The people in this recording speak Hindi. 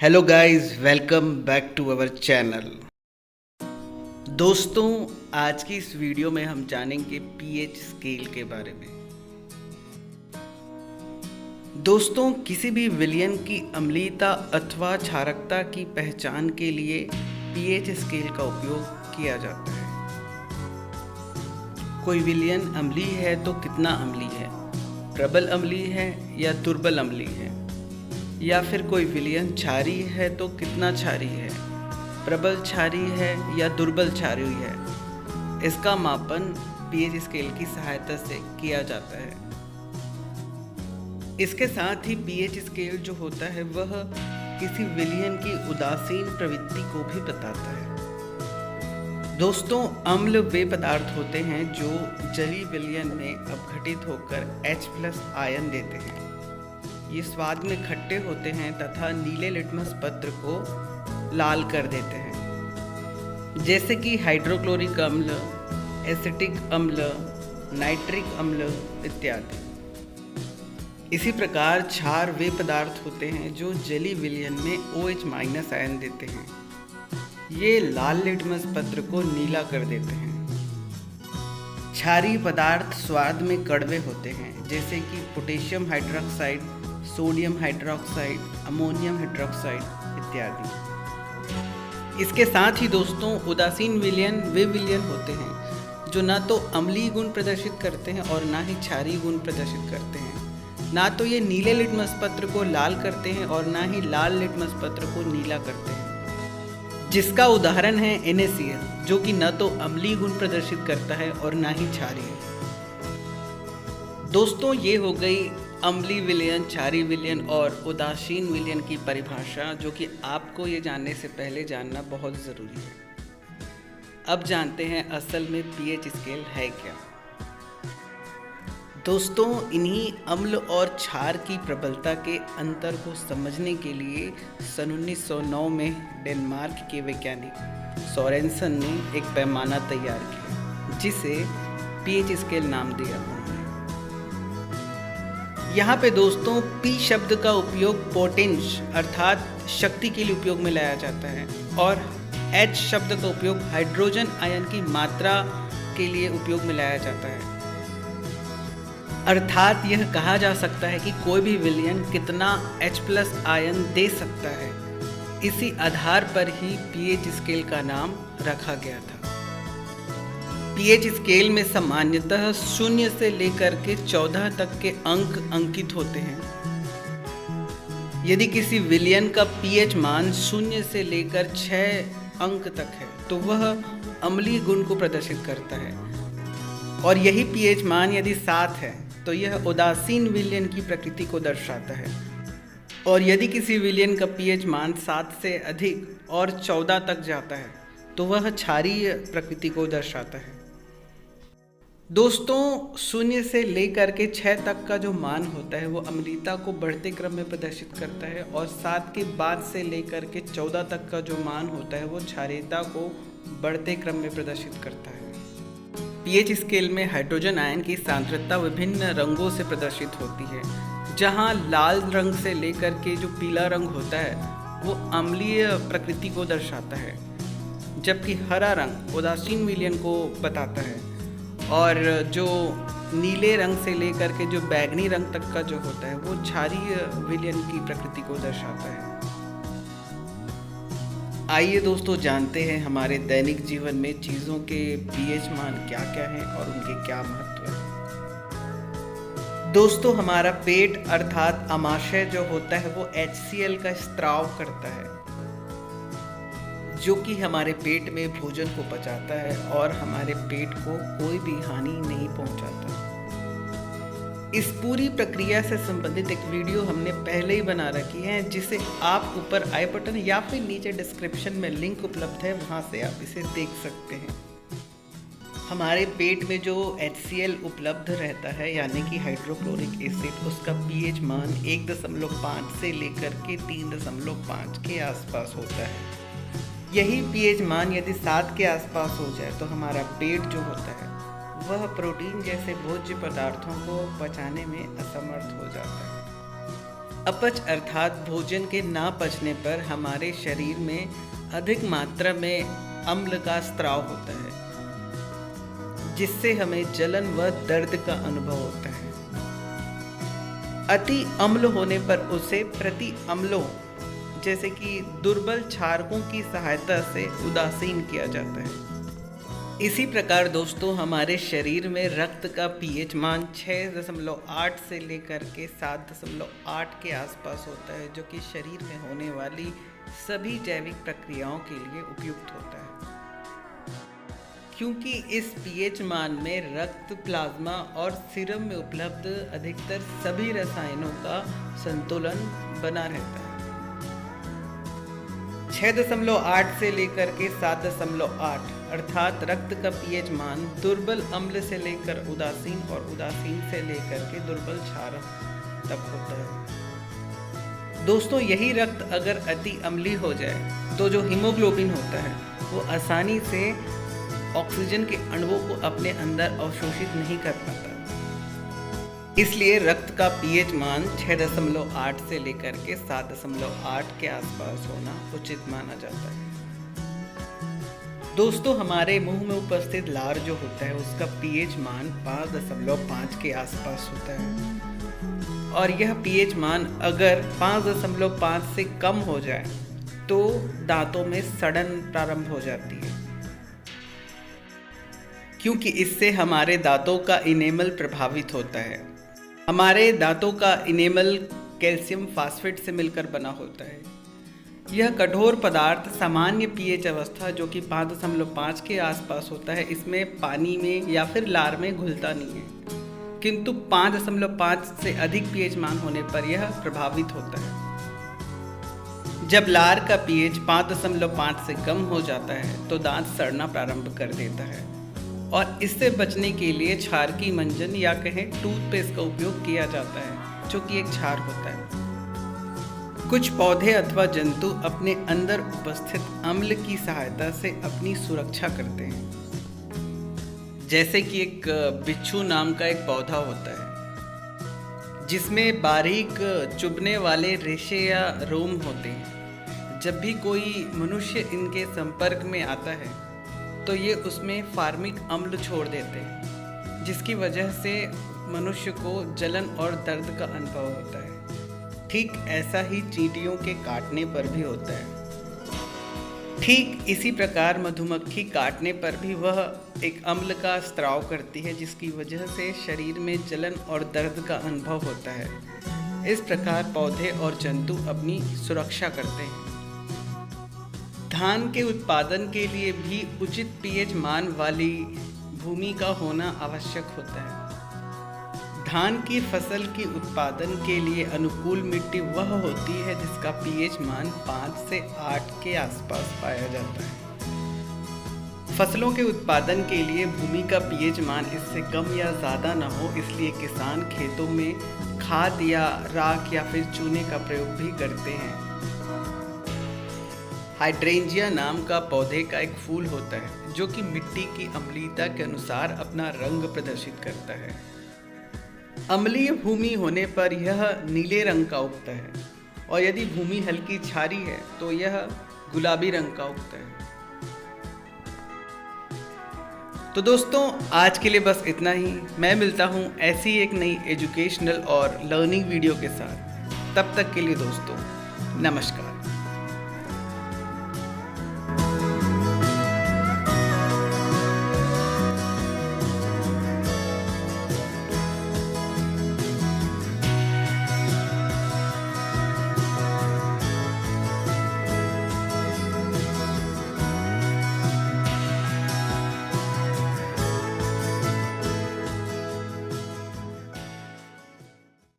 Hello guys, welcome back to our channel. दोस्तों, आज की इस वीडियो में हम जानेंगे पीएच स्केल के बारे में। दोस्तों, किसी भी विलयन की अम्लीयता अथवा क्षारकता की पहचान के लिए पीएच स्केल का उपयोग किया जाता है। कोई विलयन अम्लीय है तो कितना अम्लीय है, प्रबल अम्लीय है या दुर्बल अम्लीय है, या फिर कोई विलयन क्षारीय है तो कितना क्षारीय है, प्रबल क्षारीय है या दुर्बल क्षारीय है। इसका मापन पीएच स्केल की सहायता से किया जाता है। इसके साथ ही पीएच स्केल जो होता है वह किसी विलयन की उदासीन प्रवृत्ति को भी बताता है। दोस्तों, अम्ल वे पदार्थ होते हैं जो जलीय विलयन में अपघटित होकर H+ आयन देते हैं। ये स्वाद में खट्टे होते हैं तथा नीले लिटमस पत्र को लाल कर देते हैं, जैसे कि हाइड्रोक्लोरिक अम्ल, एसिटिक अम्ल, नाइट्रिक अम्ल इत्यादि। इसी प्रकार क्षार वे पदार्थ होते हैं जो जलीय विलयन में OH- आयन देते हैं। ये लाल लिटमस पत्र को नीला कर देते हैं। क्षारीय पदार्थ स्वाद में कड़वे होते हैं, जैसे कि potassium hydroxide, sodium hydroxide, ammonium hydroxide इत्यादि। इसके साथ ही दोस्तों, उदासीन विलयन वे विलयन होते हैं जो ना तो अम्लीय गुण प्रदर्शित करते हैं और ना ही क्षारीय गुण प्रदर्शित करते हैं। ना तो ये नीले लिटमस पत्र को लाल करते हैं और ना ही लाल लिटमस पत्र को नीला करते हैं, जिसका उदाहरण है NaCl, जो कि न तो अम्लीय गुण प्रदर्शित करता है और ना ही क्षारीय। दोस्तों, ये हो गई अम्लीय विलयन, क्षारीय विलयन और उदासीन विलयन की परिभाषा, जो कि आपको ये जानने से पहले जानना बहुत ज़रूरी है। अब जानते हैं असल में पीएच स्केल है क्या। दोस्तों, इन्हीं अम्ल और क्षार की प्रबलता के अंतर को समझने के लिए सन 1909 में डेनमार्क के वैज्ञानिक सोरेनसन ने एक पैमाना तैयार किया, जिसे पीएच स्केल नाम दिया। यहाँ पे दोस्तों P शब्द का उपयोग पोटेंस अर्थात शक्ति के लिए उपयोग में लाया जाता है और H शब्द का उपयोग हाइड्रोजन आयन की मात्रा के लिए उपयोग में लाया जाता है। अर्थात यह कहा जा सकता है कि कोई भी विलयन कितना H+ आयन दे सकता है। इसी आधार पर ही पीएच स्केल का नाम रखा गया था। पीएच स्केल में सामान्यतः 0 से लेकर के 14 तक के अंक अंकित होते हैं। यदि किसी विलयन का पीएच मान 0 से लेकर 6 अंक तक है तो वह अम्लीय गुण को प्रदर्शित करता है, और यही पीएच मान यदि 7 है तो यह उदासीन विलयन की प्रकृति को दर्शाता है, और यदि किसी विलयन का पीएच मान 7 से अधिक और 14 तक जाता है तो वह क्षारीय प्रकृति को दर्शाता है। दोस्तों, 0 से लेकर के 6 तक का जो मान होता है वो अम्लीयता को बढ़ते क्रम में प्रदर्शित करता है, और 7 के बाद से लेकर के 14 तक का जो मान होता है वो क्षारीयता को बढ़ते क्रम में प्रदर्शित करता है। पीएच स्केल में हाइड्रोजन आयन की सांद्रता विभिन्न रंगों से प्रदर्शित होती है, जहां लाल रंग से लेकर के जो पीला रंग होता है वो अम्लीय प्रकृति को दर्शाता है, जबकि हरा रंग उदासीन विलयन को बताता है, और जो नीले रंग से लेकर के जो बैंगनी रंग तक का जो होता है वो क्षारीय विलयन की प्रकृति को दर्शाता है। आइए दोस्तों, जानते हैं हमारे दैनिक जीवन में चीज़ों के पीएच मान क्या क्या हैं और उनके क्या महत्व है। दोस्तों, हमारा पेट अर्थात आमाशय जो होता है वो HCl का स्त्राव करता है, जो कि हमारे पेट में भोजन को पचाता है और हमारे पेट को कोई भी हानि नहीं पहुंचाता। इस पूरी प्रक्रिया से संबंधित एक वीडियो हमने पहले ही बना रखी है, जिसे आप ऊपर आई बटन या फिर नीचे डिस्क्रिप्शन में लिंक उपलब्ध है, वहां से आप इसे देख सकते हैं। हमारे पेट में जो HCl उपलब्ध रहता है, यानी कि हाइड्रोक्लोरिक एसिड, उसका पीएच मान 1.5 से लेकर के 3.5 के आसपास होता है। यही पीएच मान यदि 7 के आसपास हो जाए तो हमारा पेट जो होता है वह प्रोटीन जैसे भोज्य पदार्थों को पचाने में असमर्थ हो जाता है। अपच अर्थात भोजन के ना पचने पर हमारे शरीर में अधिक मात्रा में अम्ल का स्त्राव होता है, जिससे हमें जलन व दर्द का अनुभव होता है। अति अम्ल होने पर उसे प्रति अम्लों जैसे कि दुर्बल क्षारकों की सहायता से उदासीन किया जाता है। इसी प्रकार दोस्तों हमारे शरीर में रक्त का पीएच मान 6.8 से लेकर के 7.8 के आसपास होता है, जो कि शरीर में होने वाली सभी जैविक प्रक्रियाओं के लिए उपयुक्त होता है। क्योंकि इस पीएच मान में रक्त, प्लाज्मा और सीरम में उपलब्ध अधिकतर सभी रसायनों का संतुलन बना रहता है। 6.8 से लेकर के 7.8 अर्थात रक्त का पीएच मान दुर्बल अम्ल से लेकर उदासीन और उदासीन से लेकर के दुर्बल क्षारक तक होता है। दोस्तों यही रक्त अगर अति अम्लीय हो जाए तो जो हीमोग्लोबिन होता है वो आसानी से ऑक्सीजन के अणुओं को अपने अंदर अवशोषित नहीं कर पाता। इसलिए रक्त का पीएच मान 6.8 से लेकर के 7.8 के आसपास होना उचित माना जाता है। दोस्तों हमारे मुंह में उपस्थित लार जो होता है उसका पीएच मान 5.5 के आसपास होता है, और यह पीएच मान अगर 5.5 से कम हो जाए तो दांतों में सड़न प्रारंभ हो जाती है, क्योंकि इससे हमारे दांतों का इनेमल प्रभावित होता है। हमारे दांतों का इनेमल कैल्शियम फास्फेट से मिलकर बना होता है। यह कठोर पदार्थ सामान्य पीएच अवस्था जो कि 5.5 के आसपास होता है, इसमें पानी में या फिर लार में घुलता नहीं है, किंतु 5.5 से अधिक पीएच मान होने पर यह प्रभावित होता है। जब लार का पीएच 5.5 से कम हो जाता है तो दांत सड़ना प्रारंभ कर देता है, और इससे बचने के लिए क्षारकी मंजन या कहें टूथपेस्ट का उपयोग किया जाता है, जो कि एक क्षार होता है। कुछ पौधे अथवा जंतु अपने अंदर उपस्थित अम्ल की सहायता से अपनी सुरक्षा करते हैं। जैसे कि एक बिच्छू नाम का एक पौधा होता है जिसमें बारीक चुभने वाले रेशे या रोम होते हैं। जब भी कोई मनुष्य इनके संपर्क में आता है तो ये उसमें फार्मिक अम्ल छोड़ देते हैं, जिसकी वजह से मनुष्य को जलन और दर्द का अनुभव होता है। ठीक ऐसा ही चींटियों के काटने पर भी होता है। ठीक इसी प्रकार मधुमक्खी काटने पर भी वह एक अम्ल का स्त्राव करती है, जिसकी वजह से शरीर में जलन और दर्द का अनुभव होता है। इस प्रकार पौधे और जंतु अपनी सुरक्षा करते हैं। धान के उत्पादन के लिए भी उचित पीएच मान वाली भूमि का होना आवश्यक होता है। धान की फसल की उत्पादन के लिए अनुकूल मिट्टी वह होती है जिसका पीएच मान 5 से 8 के आसपास पाया जाता है। फसलों के उत्पादन के लिए भूमि का पीएच मान इससे कम या ज़्यादा न हो, इसलिए किसान खेतों में खाद या राख या फिर चूने का प्रयोग भी करते हैं। हाइड्रेंजिया नाम का पौधे का एक फूल होता है जो कि मिट्टी की अम्लीयता के अनुसार अपना रंग प्रदर्शित करता है। अम्लीय भूमि होने पर यह नीले रंग का उगता है, और यदि भूमि हल्की क्षारी है तो यह गुलाबी रंग का उगता है। तो दोस्तों आज के लिए बस इतना ही। मैं मिलता हूँ ऐसी एक नई एजुकेशनल और लर्निंग वीडियो के साथ। तब तक के लिए दोस्तों नमस्कार।